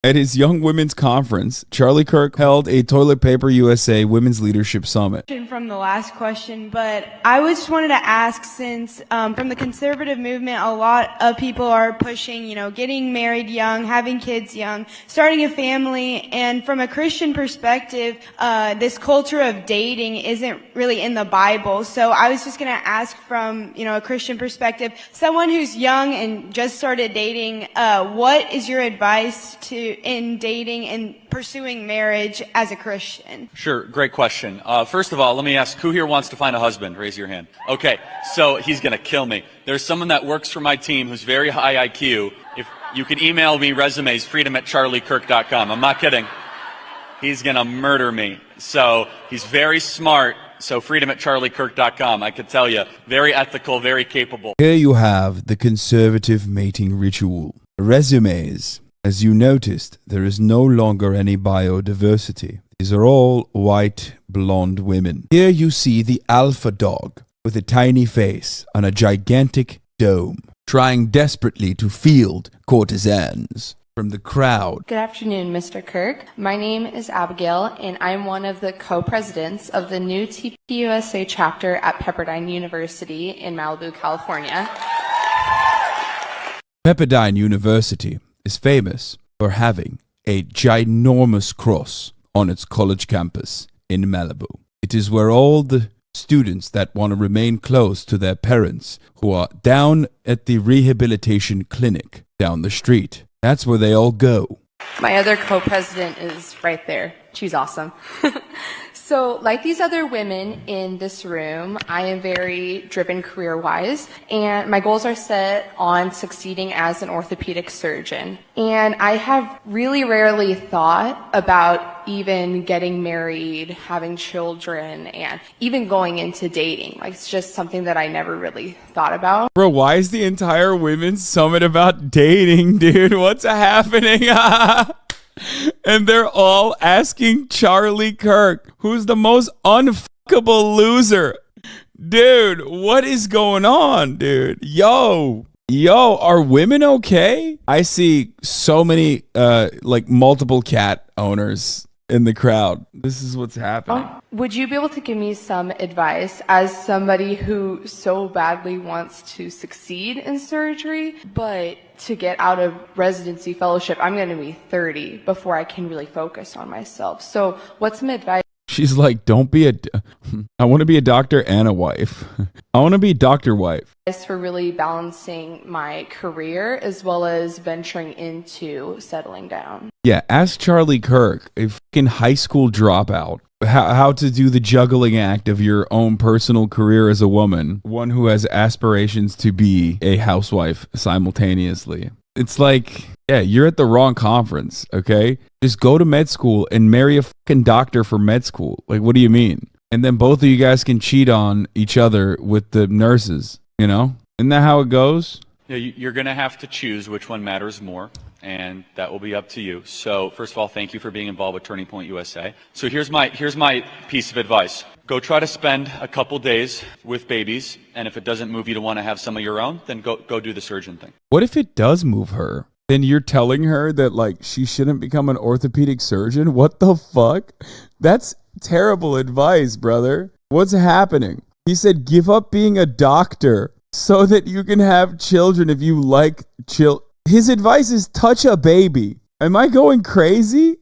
At his Young Women's Conference, Charlie Kirk held a Toilet Paper USA Women's Leadership Summit. From the last question, but I just wanted to ask, since from the conservative movement, a lot of people are pushing, getting married young, having kids young, starting a family, and from a Christian perspective, this culture of dating isn't really in the Bible. So I was just going to ask from, a Christian perspective, someone who's young and just started dating, what is your advice in dating and pursuing marriage as a Christian? Sure, great question. First of all, let me ask, who here wants to find a husband? Raise your hand. Okay, so he's going to kill me. There's someone that works for my team who's very high IQ. If you can email me resumes, freedom@charliekirk.com. I'm not kidding. He's going to murder me. So he's very smart. So freedom@charliekirk.com. I could tell you, very ethical, very capable. Here you have the conservative mating ritual. Resumes. As you noticed, there is no longer any biodiversity. These are all white, blonde women. Here you see the alpha dog with a tiny face on a gigantic dome, trying desperately to field courtesans from the crowd. Good afternoon, Mr. Kirk. My name is Abigail, and I'm one of the co-presidents of the new TPUSA chapter at Pepperdine University in Malibu, California. Pepperdine University is famous for having a ginormous cross on its college campus in Malibu. It is where all the students that want to remain close to their parents who are down at the rehabilitation clinic down the street, that's where they all go. My other co-president is right there. She's awesome. So, like these other women in this room, I am very driven career-wise, and my goals are set on succeeding as an orthopedic surgeon. And I have really rarely thought about even getting married, having children, and even going into dating. Like, it's just something that I never really thought about. Bro, why is the entire women's summit about dating, dude? What's happening? And they're all asking Charlie Kirk, who's the most unfuckable loser. Dude, what is going on, dude? Yo, are women okay? I see so many, multiple cat owners in the crowd. This is what's happening. Would you be able to give me some advice as somebody who so badly wants to succeed in surgery, but to get out of residency fellowship, I'm going to be 30 before I can really focus on myself. So what's some advice? She's like, I want to be a doctor and a wife. I want to be doctor wife. For really balancing my career as well as venturing into settling down. Yeah, ask Charlie Kirk, a fucking high school dropout, how to do the juggling act of your own personal career as a woman, one who has aspirations to be a housewife simultaneously. It's like, yeah, you're at the wrong conference, okay? Just go to med school and marry a fucking doctor for med school. Like, what do you mean? And then both of you guys can cheat on each other with the nurses, Isn't that how it goes? Yeah, you're going to have to choose which one matters more, and that will be up to you. So, first of all, thank you for being involved with Turning Point USA. So here's my piece of advice. Go try to spend a couple days with babies, and if it doesn't move you to want to have some of your own, then go do the surgeon thing. What if it does move her? Then you're telling her that, she shouldn't become an orthopedic surgeon? What the fuck? That's terrible advice, brother. What's happening? He said, give up being a doctor so that you can have children if you like His advice is touch a baby. Am I going crazy?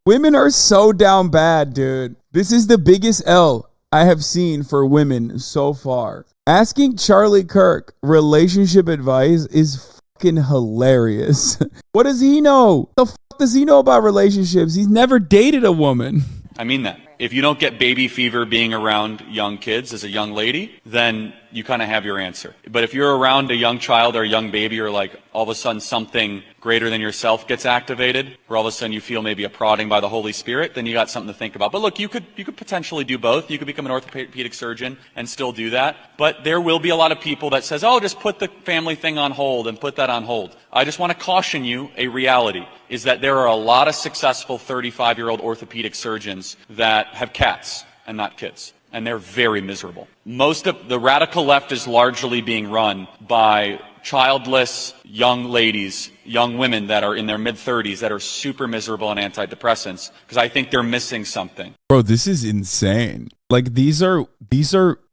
Women are so down bad, dude. This is the biggest L I have seen for women so far. Asking Charlie Kirk relationship advice is fucking hilarious. What does he know? The fuck does he know about relationships? He's never dated a woman. I mean that. If you don't get baby fever being around young kids as a young lady, then you kind of have your answer. But if you're around a young child or a young baby, or all of a sudden something greater than yourself gets activated, or all of a sudden you feel maybe a prodding by the Holy Spirit, then you got something to think about. But look, you could potentially do both. You could become an orthopedic surgeon and still do that. But there will be a lot of people that says, just put the family thing on hold and put that on hold. I just want to caution you, a reality is that there are a lot of successful 35-year-old orthopedic surgeons that have cats and not kids. And they're very miserable. Most of the radical left is largely being run by childless young ladies, young women that are in their mid-30s that are super miserable on antidepressants because I think they're missing something. Bro, this is insane. Like these are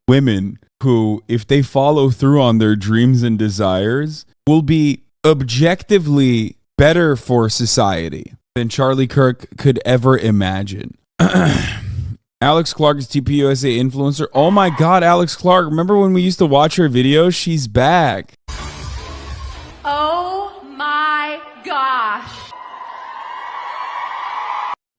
women who, if they follow through on their dreams and desires, will be objectively better for society than Charlie Kirk could ever imagine. Alex Clark is TPUSA influencer. Oh my God, Alex Clark. Remember when we used to watch her videos? She's back. Oh my gosh.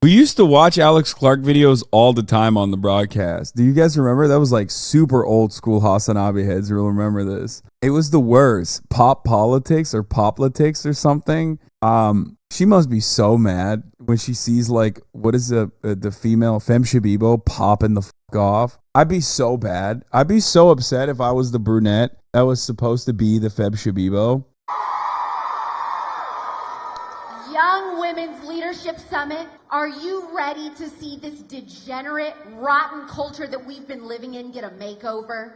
We used to watch Alex Clark videos all the time on the broadcast. Do you guys remember? That was like super old school Hasanabi heads will remember this. It was the worst. Pop politics or poplitics or something. She must be so mad when she sees like, what is the female Femme Shabibo popping the fuck off. I'd be so bad. I'd be so upset if I was the brunette that was supposed to be the Femme Shabibo. Young Women's Leadership Summit, are you ready to see this degenerate, rotten culture that we've been living in get a makeover?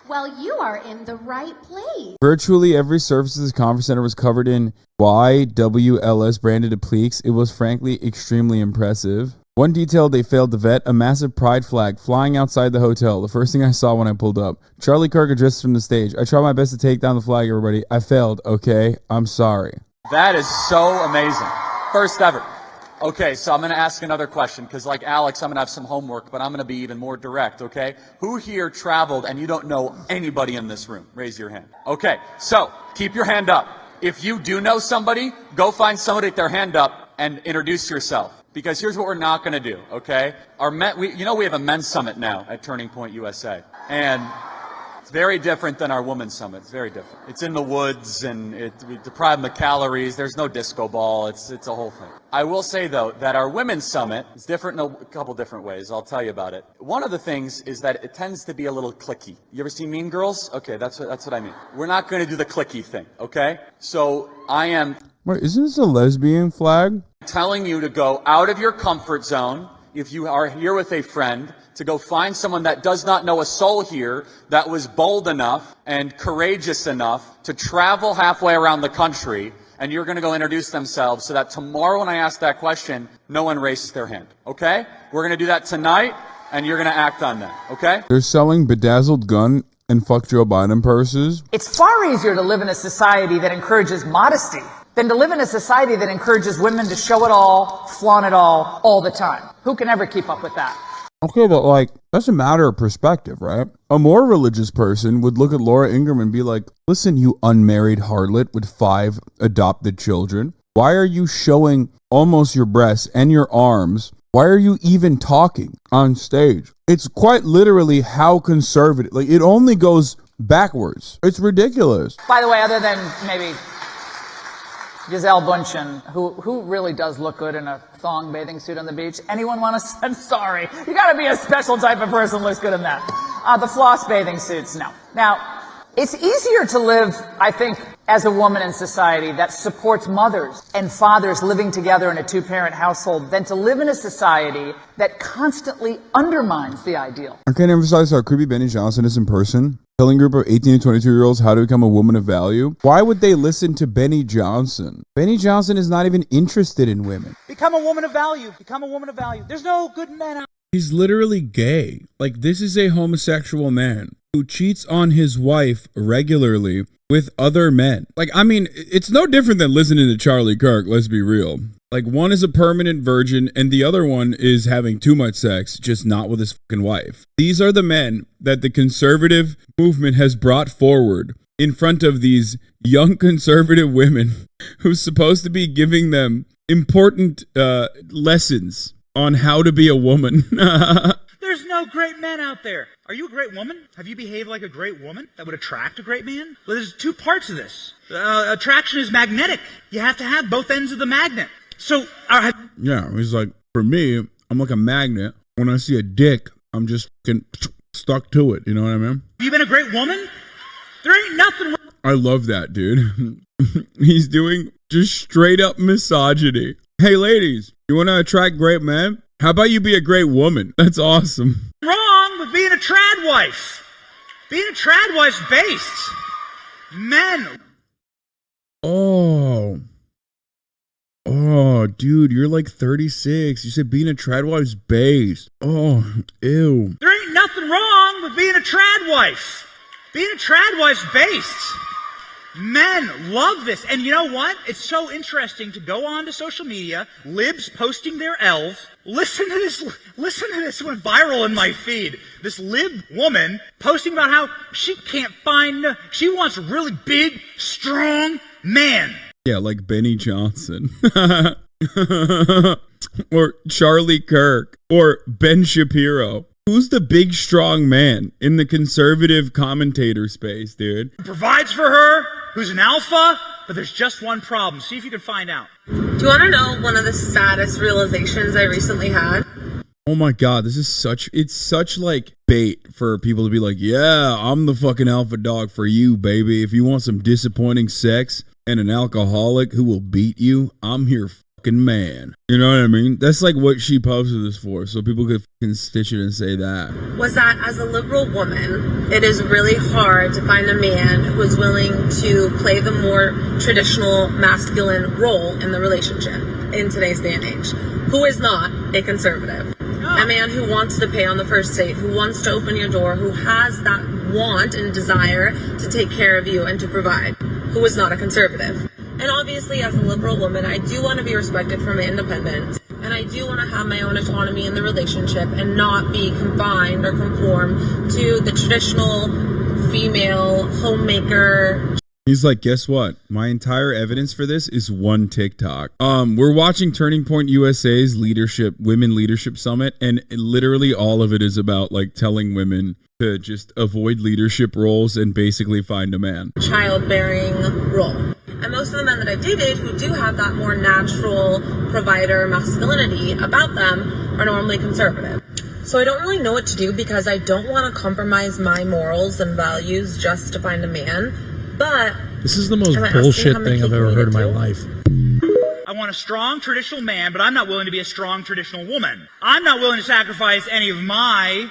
Well, you are in the right place. Virtually every surface of this conference center was covered in YWLS branded appliques. It was frankly extremely impressive. One detail they failed to vet, a massive pride flag flying outside the hotel. The first thing I saw when I pulled up. Charlie Kirk addressed from the stage. I tried my best to take down the flag, everybody. I failed, okay? I'm sorry. That is so amazing. First ever. Okay, so I'm going to ask another question because like Alex, I'm going to have some homework, but I'm going to be even more direct, okay? Who here traveled and you don't know anybody in this room? Raise your hand. Okay, so keep your hand up. If you do know somebody, go find somebody with their hand up and introduce yourself. Because here's what we're not going to do, okay? We have a men's summit now at Turning Point USA. And it's very different than our women's summit. It's very different. It's in the woods and we deprive them of calories. There's no disco ball. It's a whole thing. I will say, though, that our women's summit is different in a couple different ways. I'll tell you about it. One of the things is that it tends to be a little cliquey. You ever seen Mean Girls? Okay, that's what I mean. We're not going to do the cliquey thing, okay? So I am... Wait, isn't this a lesbian flag? Telling you to go out of your comfort zone if you are here with a friend, to go find someone that does not know a soul here that was bold enough and courageous enough to travel halfway around the country, and you're going to go introduce themselves so that tomorrow when I ask that question, no one raises their hand, okay? We're going to do that tonight, and you're going to act on that, okay? They're selling bedazzled gun and fuck Joe Biden purses. It's far easier to live in a society that encourages modesty than to live in a society that encourages women to show it all, flaunt it all the time. Who can ever keep up with that? Okay, but like, that's a matter of perspective, right? A more religious person would look at Laura Ingraham and be like, listen, you unmarried harlot with 5 adopted children. Why are you showing almost your breasts and your arms? Why are you even talking on stage? It's quite literally how conservative, like it only goes backwards. It's ridiculous. By the way, other than maybe Giselle Bundchen, who really does look good in a thong bathing suit on the beach. Anyone want to? I'm sorry. You got to be a special type of person who looks good in that. The floss bathing suits, no. Now, it's easier to live, I think, as a woman in society that supports mothers and fathers living together in a 2-parent household than to live in a society that constantly undermines the ideal. I can't emphasize how creepy Benny Johnson is in person. Telling a group of 18 to 22-year-olds how to become a woman of value. Why would they listen to Benny Johnson? Benny Johnson is not even interested in women. Become a woman of value. Become a woman of value. There's no good men out. He's literally gay. Like, this is a homosexual man who cheats on his wife regularly with other men. Like, I mean, it's no different than listening to Charlie Kirk, let's be real. Like, one is a permanent virgin and the other one is having too much sex, just not with his fucking wife. These are the men that the conservative movement has brought forward in front of these young conservative women who's supposed to be giving them important lessons on how to be a woman. There's no great men out there. Are you a great woman? Have you behaved like a great woman that would attract a great man? Well, there's 2 parts of this. Attraction is magnetic. You have to have both ends of the magnet. So, yeah, he's like, for me, I'm like a magnet. When I see a dick, I'm just fucking stuck to it. You know what I mean? have you been a great woman? There ain't nothing. I love that, dude. He's doing just straight up misogyny. Hey, ladies, you want to attract great men? How about you be a great woman? That's awesome. Wrong with being a trad wife. Being a trad wife's based. Men. Oh, dude, you're like 36. You said being a trad wife's based. Oh, ew. There ain't nothing wrong with being a trad wife. Being a trad wife's based. Men love this. And you know what? It's so interesting to go on to social media, libs posting their elves. Listen to this went viral in my feed. This lib woman posting about how she can't find, she wants a really big, strong man. Yeah, like Benny Johnson. Or Charlie Kirk. Or Ben Shapiro. Who's the big, strong man in the conservative commentator space, dude? Provides for her, who's an alpha, but there's just one problem. See if you can find out. Do you want to know one of the saddest realizations I recently had? Oh my God, it's such like bait for people to be like, yeah, I'm the fucking alpha dog for you, baby. If you want some disappointing sex and an alcoholic who will beat you, I'm your fucking man. You know what I mean? That's like what she posted this for, so people could fucking stitch it and say that. Was that as a liberal woman, it is really hard to find a man who is willing to play the more traditional masculine role in the relationship in today's day and age, who is not a conservative. A man who wants to pay on the first date, who wants to open your door, who has that want and desire to take care of you and to provide, who is not a conservative. And obviously, as a liberal woman, I do want to be respected for my independence. And I do want to have my own autonomy in the relationship and not be confined or conform to the traditional female homemaker. He's like, guess what? My entire evidence for this is one TikTok. We're watching Turning Point USA's Women Leadership Summit, and literally all of it is about like telling women to just avoid leadership roles and basically find a man. Childbearing role. And most of the men that I've dated who do have that more natural provider masculinity about them are normally conservative. So I don't really know what to do because I don't want to compromise my morals and values just to find a man. But this is the most bullshit thing I've ever heard in my life. I want a strong traditional man, but I'm not willing to be a strong traditional woman. I'm not willing to sacrifice any of my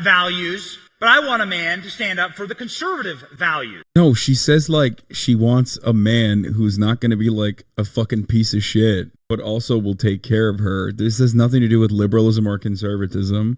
values, but I want a man to stand up for the conservative values. No, she says like she wants a man who's not going to be like a fucking piece of shit, but also will take care of her. This has nothing to do with liberalism or conservatism.